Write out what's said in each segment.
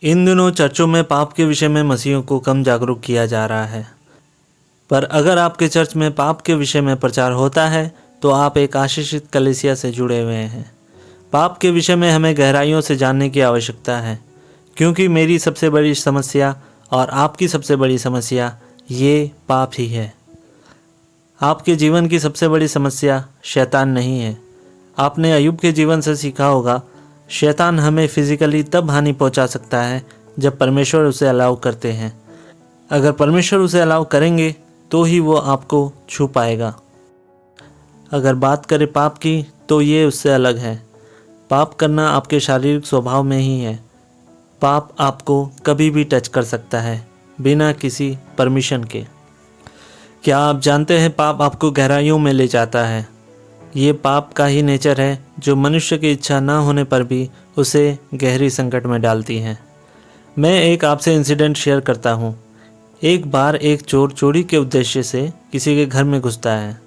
इन दिनों चर्चों में पाप के विषय में मसीहियों को कम जागरूक किया जा रहा है। पर अगर आपके चर्च में पाप के विषय में प्रचार होता है तो आप एक आशीषित कलीसिया से जुड़े हुए हैं। पाप के विषय में हमें गहराइयों से जानने की आवश्यकता है, क्योंकि मेरी सबसे बड़ी समस्या और आपकी सबसे बड़ी समस्या ये पाप ही है। आपके जीवन की सबसे बड़ी समस्या शैतान नहीं है। आपने अय्यूब के जीवन से सीखा होगा, शैतान हमें फिजिकली तब हानि पहुंचा सकता है जब परमेश्वर उसे अलाउ करते हैं। अगर परमेश्वर उसे अलाउ करेंगे तो ही वो आपको छू पाएगा। अगर बात करें पाप की तो ये उससे अलग है। पाप करना आपके शारीरिक स्वभाव में ही है। पाप आपको कभी भी टच कर सकता है बिना किसी परमिशन के। क्या आप जानते हैं पाप आपको गहराइयों में ले जाता है। ये पाप का ही नेचर है जो मनुष्य की इच्छा ना होने पर भी उसे गहरी संकट में डालती है। मैं एक आपसे इंसिडेंट शेयर करता हूँ। एक बार एक चोर चोरी के उद्देश्य से किसी के घर में घुसता है।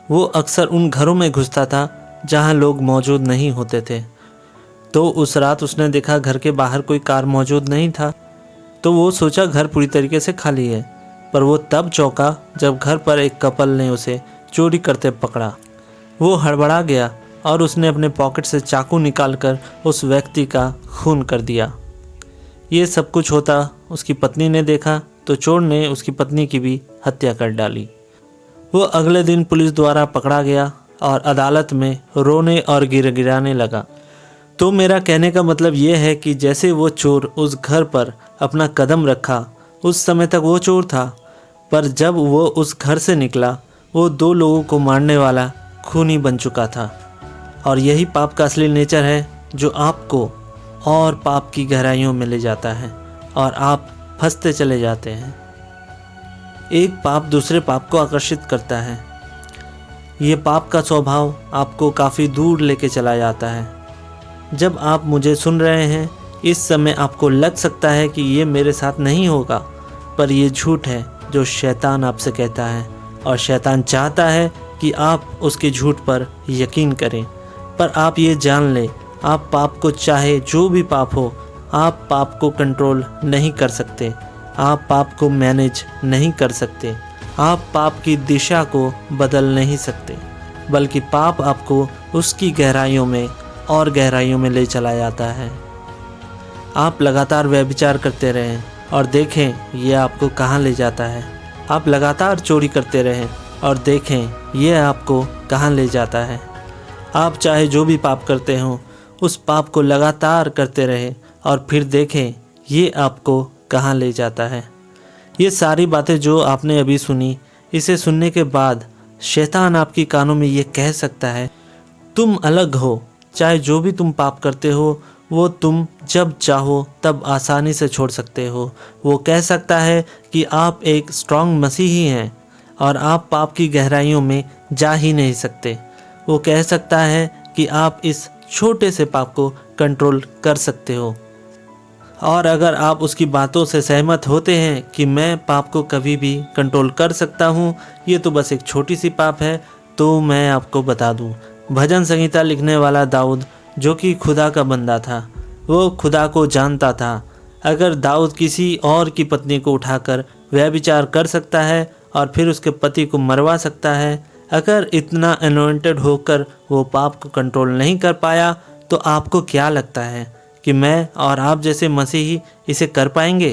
वो अक्सर उन घरों में घुसता था जहाँ लोग मौजूद नहीं होते थे। तो उस रात उसने देखा घर के बाहर कोई कार मौजूद नहीं था, तो वो सोचा घर पूरी तरीके से खाली है। पर वो तब चौंका जब घर पर एक कपल ने उसे चोरी करते पकड़ा। वो हड़बड़ा गया और उसने अपने पॉकेट से चाकू निकालकर उस व्यक्ति का खून कर दिया। ये सब कुछ होता उसकी पत्नी ने देखा तो चोर ने उसकी पत्नी की भी हत्या कर डाली। वो अगले दिन पुलिस द्वारा पकड़ा गया और अदालत में रोने और गिड़गिड़ाने लगा। तो मेरा कहने का मतलब ये है कि जैसे वो चोर उस घर पर अपना कदम रखा, उस समय तक वो चोर था, पर जब वो उस घर से निकला वो 2 लोगों को मारने वाला खूनी बन चुका था। और यही पाप का असली नेचर है जो आपको और पाप की गहराइयों में ले जाता है और आप फंसते चले जाते हैं। एक पाप दूसरे पाप को आकर्षित करता है। ये पाप का स्वभाव आपको काफ़ी दूर लेके चला जाता है। जब आप मुझे सुन रहे हैं इस समय आपको लग सकता है कि ये मेरे साथ नहीं होगा, पर ये झूठ है जो शैतान आपसे कहता है, और शैतान चाहता है कि आप उसके झूठ पर यकीन करें। पर आप ये जान लें, आप पाप को, चाहे जो भी पाप हो, आप पाप को कंट्रोल नहीं कर सकते। आप पाप को मैनेज नहीं कर सकते। आप पाप की दिशा को बदल नहीं सकते, बल्कि पाप आपको उसकी गहराइयों में और गहराइयों में ले चला जाता है। आप लगातार व्यभिचार करते रहें और देखें ये आपको कहाँ ले जाता है। आप लगातार चोरी करते रहें और देखें ये आपको कहाँ ले जाता है। आप चाहे जो भी पाप करते हो उस पाप को लगातार करते रहें और फिर देखें ये आपको कहाँ ले जाता है। ये सारी बातें जो आपने अभी सुनी, इसे सुनने के बाद शैतान आपकी कानों में ये कह सकता है तुम अलग हो। चाहे जो भी तुम पाप करते हो वो तुम जब चाहो तब आसानी से छोड़ सकते हो। वो कह सकता है कि आप एक स्ट्रांग मसीही हैं और आप पाप की गहराइयों में जा ही नहीं सकते। वो कह सकता है कि आप इस छोटे से पाप को कंट्रोल कर सकते हो। और अगर आप उसकी बातों से सहमत होते हैं कि मैं पाप को कभी भी कंट्रोल कर सकता हूँ, ये तो बस एक छोटी सी पाप है, तो मैं आपको बता दूँ, भजन संहिता लिखने वाला दाऊद, जो कि खुदा का बंदा था, वो खुदा को जानता था। अगर दाऊद किसी और की पत्नी को उठाकर व्यभिचार कर सकता है और फिर उसके पति को मरवा सकता है, अगर इतना अनॉइंटेड होकर वो पाप को कंट्रोल नहीं कर पाया, तो आपको क्या लगता है कि मैं और आप जैसे मसीही इसे कर पाएंगे?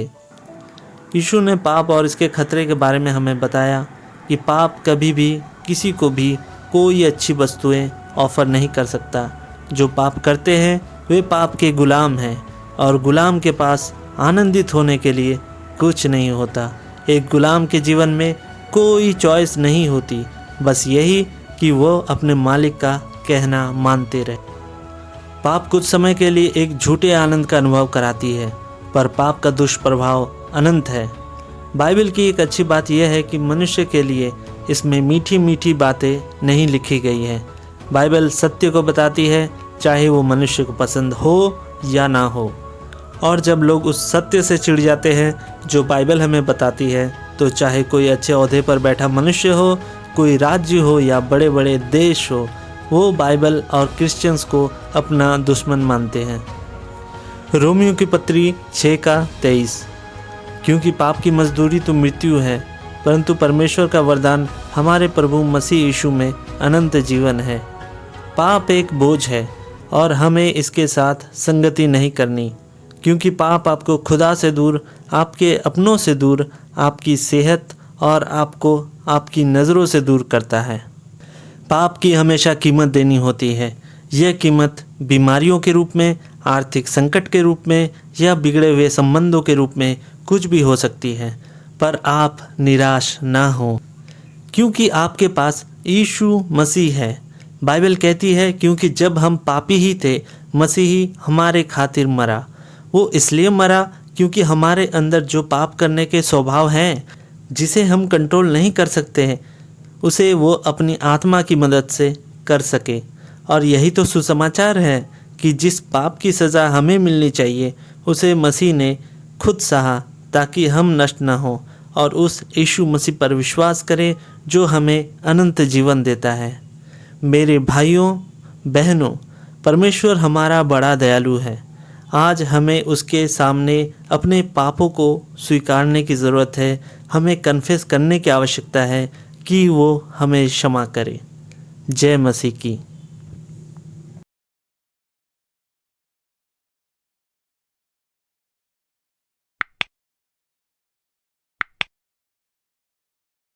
यीशु ने पाप और इसके खतरे के बारे में हमें बताया कि पाप कभी भी किसी को भी कोई अच्छी वस्तुएं ऑफ़र नहीं कर सकता। जो पाप करते हैं वे पाप के गुलाम हैं, और गुलाम के पास आनंदित होने के लिए कुछ नहीं होता। एक गुलाम के जीवन में कोई चॉइस नहीं होती, बस यही कि वो अपने मालिक का कहना मानते रहे। पाप कुछ समय के लिए एक झूठे आनंद का अनुभव कराती है, पर पाप का दुष्प्रभाव अनंत है। बाइबल की एक अच्छी बात यह है कि मनुष्य के लिए इसमें मीठी मीठी बातें नहीं लिखी गई हैं। बाइबल सत्य को बताती है, चाहे वो मनुष्य को पसंद हो या ना हो। और जब लोग उस सत्य से चिढ़ जाते हैं जो बाइबल हमें बताती है, तो चाहे कोई अच्छे ओहदे पर बैठा मनुष्य हो, कोई राज्य हो या बड़े बड़े देश हो, वो बाइबल और क्रिश्चियंस को अपना दुश्मन मानते हैं। रोमियो की पत्री 6:23। क्योंकि पाप की मजदूरी तो मृत्यु है, परंतु परमेश्वर का वरदान हमारे प्रभु मसीह यीशु में अनंत जीवन है। पाप एक बोझ है और हमें इसके साथ संगति नहीं करनी, क्योंकि पाप आपको खुदा से दूर, आपके अपनों से दूर, आपकी सेहत और आपको आपकी नज़रों से दूर करता है। पाप की हमेशा कीमत देनी होती है। यह कीमत बीमारियों के रूप में, आर्थिक संकट के रूप में या बिगड़े हुए संबंधों के रूप में कुछ भी हो सकती है। पर आप निराश ना हो, क्योंकि आपके पास यीशु मसीह है। बाइबल कहती है, क्योंकि जब हम पापी ही थे, मसीही हमारे खातिर मरा। वो इसलिए मरा क्योंकि हमारे अंदर जो पाप करने के स्वभाव हैं, जिसे हम कंट्रोल नहीं कर सकते हैं, उसे वो अपनी आत्मा की मदद से कर सके। और यही तो सुसमाचार है कि जिस पाप की सज़ा हमें मिलनी चाहिए, उसे मसीह ने खुद सहा, ताकि हम नष्ट न हो और उस यीशु मसीह पर विश्वास करें जो हमें अनंत जीवन देता है। मेरे भाइयों बहनों, परमेश्वर हमारा बड़ा दयालु है। आज हमें उसके सामने अपने पापों को स्वीकारने की ज़रूरत है। हमें कन्फेस करने की आवश्यकता है कि वो हमें क्षमा करे। जय मसीह की।